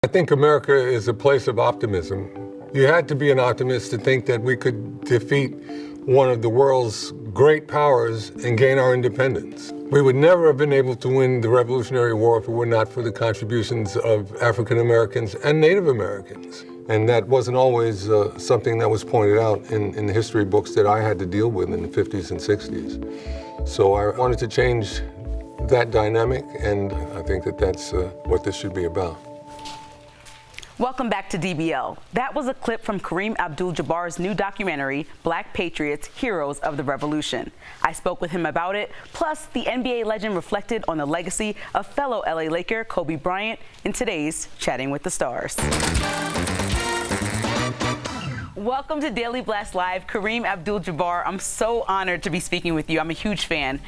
I think America is a place of optimism. You had to be an optimist to think that we could defeat one of the world's great powers and gain our independence. We would never have been able to win the Revolutionary War if it were not for the contributions of African Americans and Native Americans. And that wasn't always something that was pointed out in the history books that I had to deal with in the 50s and 60s. So I wanted to change that dynamic, and I think that that's what this should be about. Welcome back to DBL. That was a clip from Kareem Abdul-Jabbar's new documentary, Black Patriots, Heroes of the Revolution. I spoke with him about it, plus the NBA legend reflected on the legacy of fellow LA Laker Kobe Bryant in today's Chatting with the Stars. Welcome to Daily Blast Live, Kareem Abdul-Jabbar. I'm so honored to be speaking with you. I'm a huge fan.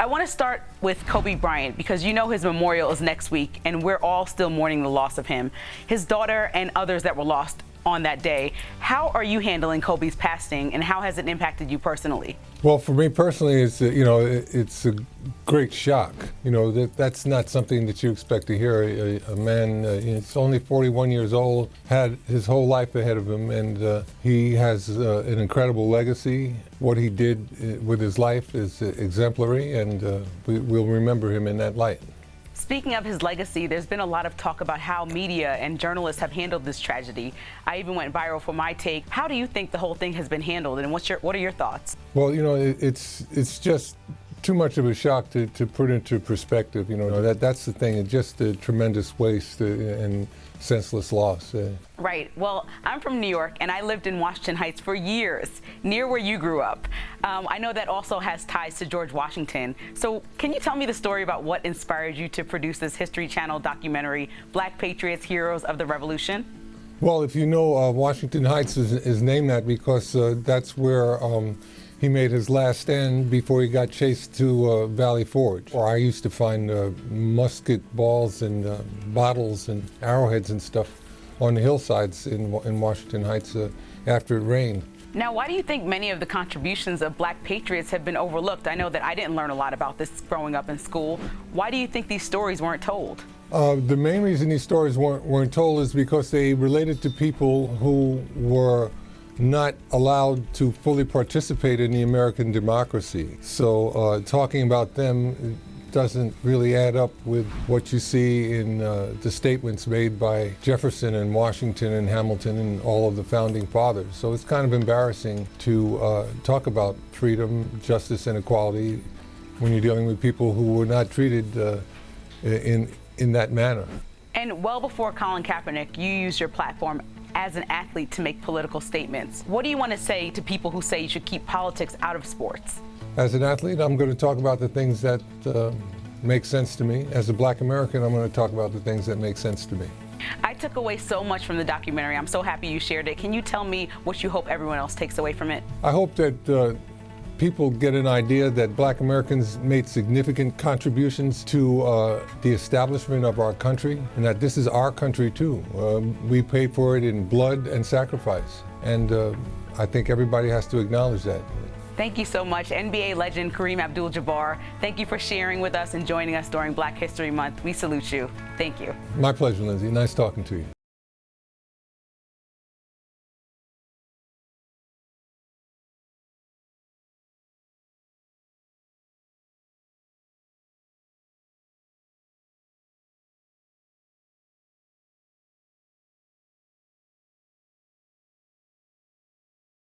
I want to start with Kobe Bryant because you know his memorial is next week and we're all still mourning the loss of him, his daughter and others that were lost on that day. How are you handling Kobe's passing and how has it impacted you personally? Well, for me personally, it's a great shock. That's not something that you expect to hear. A man, he's only 41 years old, had his whole life ahead of him, and he has an incredible legacy. What he did with his life is exemplary, and we'll remember him in that light. Speaking of his legacy, there's been a lot of talk about how media and journalists have handled this tragedy. I even went viral for my take. How do you think the whole thing has been handled, and what are your thoughts? Well, it's just too much of a shock to put into perspective. That's the thing. It's just a tremendous waste and senseless loss. Right. Well, I'm from New York, and I lived in Washington Heights for years, near where you grew up. I know that also has ties to George Washington. So can you tell me the story about what inspired you to produce this History Channel documentary, Black Patriots, Heroes of the Revolution? Well, if you know, Washington Heights is named that because that's where he made his last stand before he got chased to Valley Forge. Or I used to find musket balls and bottles and arrowheads and stuff on the hillsides in Washington Heights after it rained. Now, why do you think many of the contributions of Black Patriots have been overlooked? I know that I didn't learn a lot about this growing up in school. Why do you think these stories weren't told? The main reason these stories weren't told is because they related to people who were not allowed to fully participate in the American democracy. So talking about them doesn't really add up with what you see in the statements made by Jefferson and Washington and Hamilton and all of the founding fathers. So it's kind of embarrassing to talk about freedom, justice, and equality when you're dealing with people who were not treated in that manner. And well before Colin Kaepernick, you used your platform as an athlete to make political statements. What do you want to say to people who say you should keep politics out of sports? As an athlete, I'm going to talk about the things that make sense to me. As a Black American, I'm going to talk about the things that make sense to me. I took away so much from the documentary. I'm so happy you shared it. Can you tell me what you hope everyone else takes away from it? I hope that people get an idea that Black Americans made significant contributions to the establishment of our country, and that this is our country too. We paid for it in blood and sacrifice, and I think everybody has to acknowledge that. Thank you so much, NBA legend Kareem Abdul-Jabbar. Thank you for sharing with us and joining us during Black History Month. We salute you. Thank you. My pleasure, Lindsay. Nice talking to you.